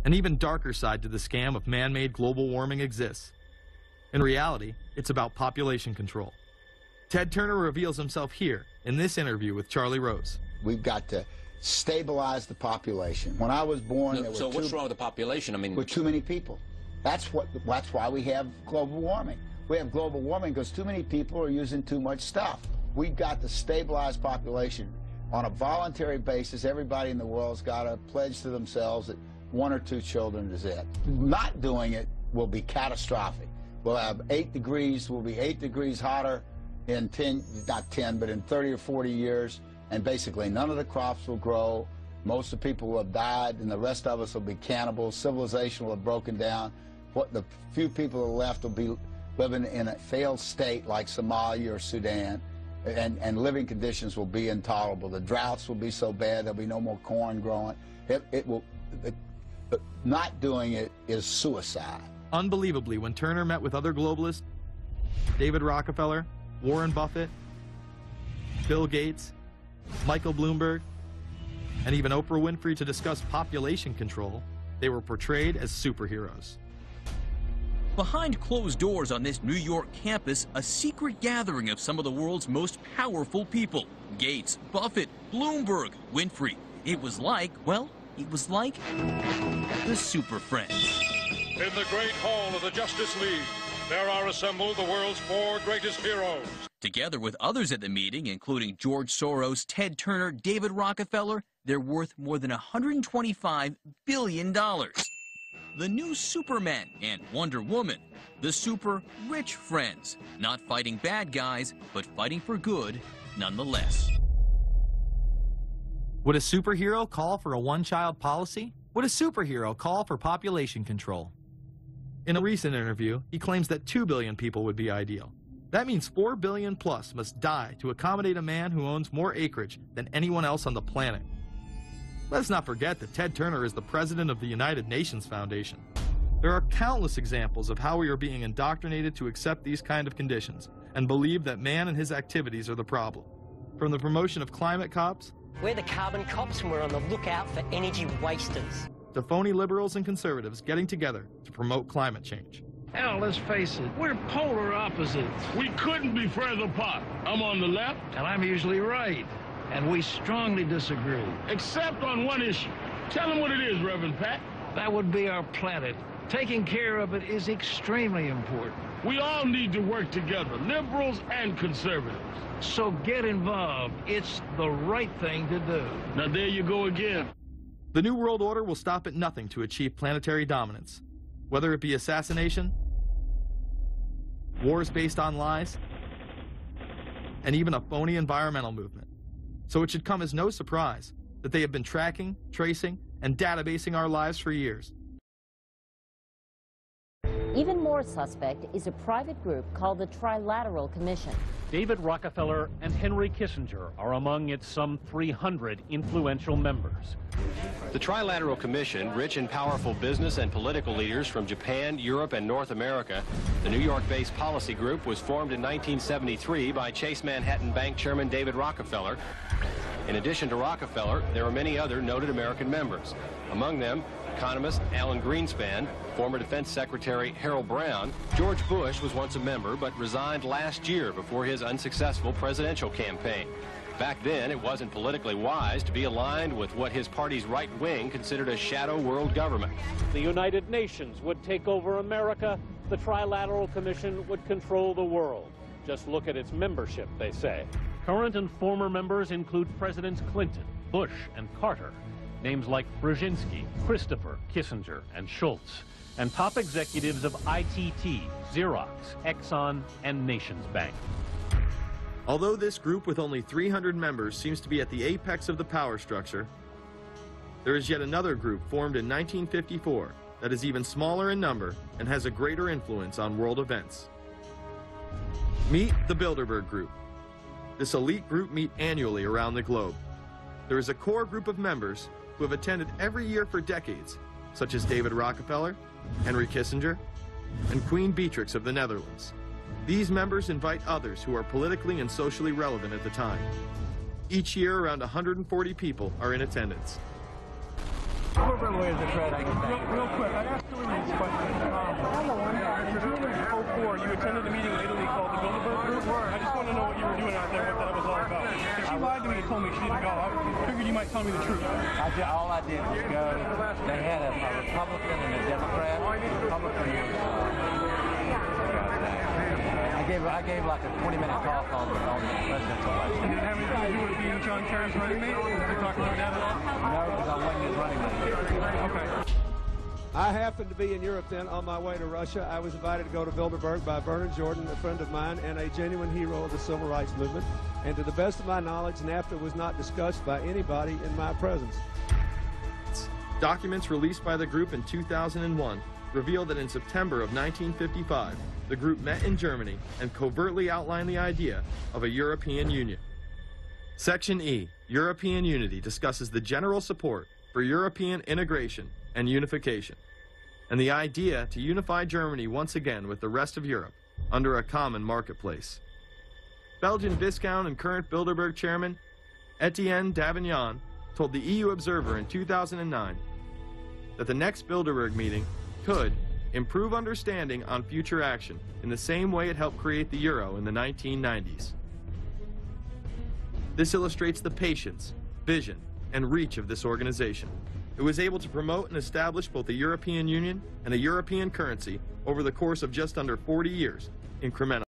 An even darker side to the scam of man-made global warming exists. In reality, it's about population control. Ted Turner reveals himself here in this interview with Charlie Rose. We've got to stabilize the population. When I was born, there were so what's wrong with the population? I mean, with too many people. That's why we have global warming. We have global warming because too many people are using too much stuff. We've got to stabilize population on a voluntary basis. Everybody in the world's got to pledge to themselves that 1 or 2 children is it. Not doing it will be catastrophic. We'll have 8 degrees. We'll be 8 degrees hotter in 30 or 40 years, and basically none of the crops will grow. Most of the people will have died, and the rest of us will be cannibals. Civilization will have broken down. What the few people that are left will be living in a failed state like Somalia or Sudan, and living conditions will be intolerable. The droughts will be so bad there'll be no more corn growing. Not doing it is suicide. Unbelievably, when Turner met with other globalists, David Rockefeller, Warren Buffett, Bill Gates, Michael Bloomberg, and even Oprah Winfrey to discuss population control, they were portrayed as superheroes. Behind closed doors on this New York campus, a secret gathering of some of the world's most powerful people. Gates, Buffett, Bloomberg, Winfrey. It was like, well, it was like the Super Friends. In the great hall of the Justice League, there are assembled the world's 4 greatest heroes. Together with others at the meeting, including George Soros, Ted Turner, David Rockefeller, they're worth more than $125 billion. The new Superman and Wonder Woman, the super rich friends, not fighting bad guys, but fighting for good nonetheless. Would a superhero call for a one-child policy? Would a superhero call for population control? In a recent interview, he claims that 2 billion people would be ideal. That means 4 billion plus must die to accommodate a man who owns more acreage than anyone else on the planet. Let's not forget that Ted Turner is the president of the United Nations Foundation. There are countless examples of how we are being indoctrinated to accept these kind of conditions and believe that man and his activities are the problem. From the promotion of climate cops, we're the carbon cops and we're on the lookout for energy wasters, to phony liberals and conservatives getting together to promote climate change. Hell, let's face it, we're polar opposites. We couldn't be further apart. I'm on the left. And I'm usually right. And we strongly disagree. Except on one issue. Tell them what it is, Reverend Pat. That would be our planet. Taking care of it is extremely important. We all need to work together, liberals and conservatives. So get involved. It's the right thing to do. Now there you go again. The New World Order will stop at nothing to achieve planetary dominance, whether it be assassination, wars based on lies, and even a phony environmental movement. So it should come as no surprise that they have been tracking, tracing, and databasing our lives for years. Even more suspect is a private group called the Trilateral Commission. David Rockefeller and Henry Kissinger are among its some 300 influential members. The Trilateral Commission, rich and powerful business and political leaders from Japan, Europe, and North America. The New York-based policy group was formed in 1973 by Chase Manhattan Bank Chairman David Rockefeller. In addition to Rockefeller, there are many other noted American members. Among them, economist Alan Greenspan, former Defense Secretary Harold Brown. George Bush was once a member but resigned last year before his unsuccessful presidential campaign. Back then, it wasn't politically wise to be aligned with what his party's right wing considered a shadow world government. The United Nations would take over America. The Trilateral Commission would control the world. Just look at its membership, they say. Current and former members include Presidents Clinton, Bush, and Carter. Names like Brzezinski, Christopher, Kissinger, and Schultz. And top executives of ITT, Xerox, Exxon, and Nations Bank. Although this group with only 300 members seems to be at the apex of the power structure, there is yet another group formed in 1954 that is even smaller in number and has a greater influence on world events. Meet the Bilderberg Group. This elite group meet annually around the globe. There is a core group of members who have attended every year for decades, such as David Rockefeller, Henry Kissinger, and Queen Beatrix of the Netherlands. These members invite others who are politically and socially relevant at the time. Each year, around 140 people are in attendance. Real quick, I asked you this question. In 2004, you attended a meeting in Italy called the Bilderberg Group. I just want to know what you were doing out there, what that was all about. If she lied to me and told me she didn't go, I figured you might tell me the truth. All I did was go. They had a Republican and a Democrat. Republican was... I gave like a 20-minute talk on the presidential election. And did it have anything to do with being John Kerry's running mate? Did you talk about that at all? No, because I wasn't his running mate. Okay. I happened to be in Europe then on my way to Russia. I was invited to go to Bilderberg by Bernard Jordan, a friend of mine and a genuine hero of the civil rights movement. And to the best of my knowledge, NAFTA was not discussed by anybody in my presence. Documents released by the group in 2001 reveal that in September of 1955, the group met in Germany and covertly outlined the idea of a European Union. Section E, European Unity, discusses the general support for European integration and unification, and the idea to unify Germany once again with the rest of Europe under a common marketplace. Belgian Viscount and current Bilderberg chairman Etienne Davignon told the EU Observer in 2009 that the next Bilderberg meeting could improve understanding on future action in the same way it helped create the euro in the 1990s. This illustrates the patience, vision, and reach of this organization. It was able to promote and establish both the European Union and a European currency over the course of just under 40 years, incrementally.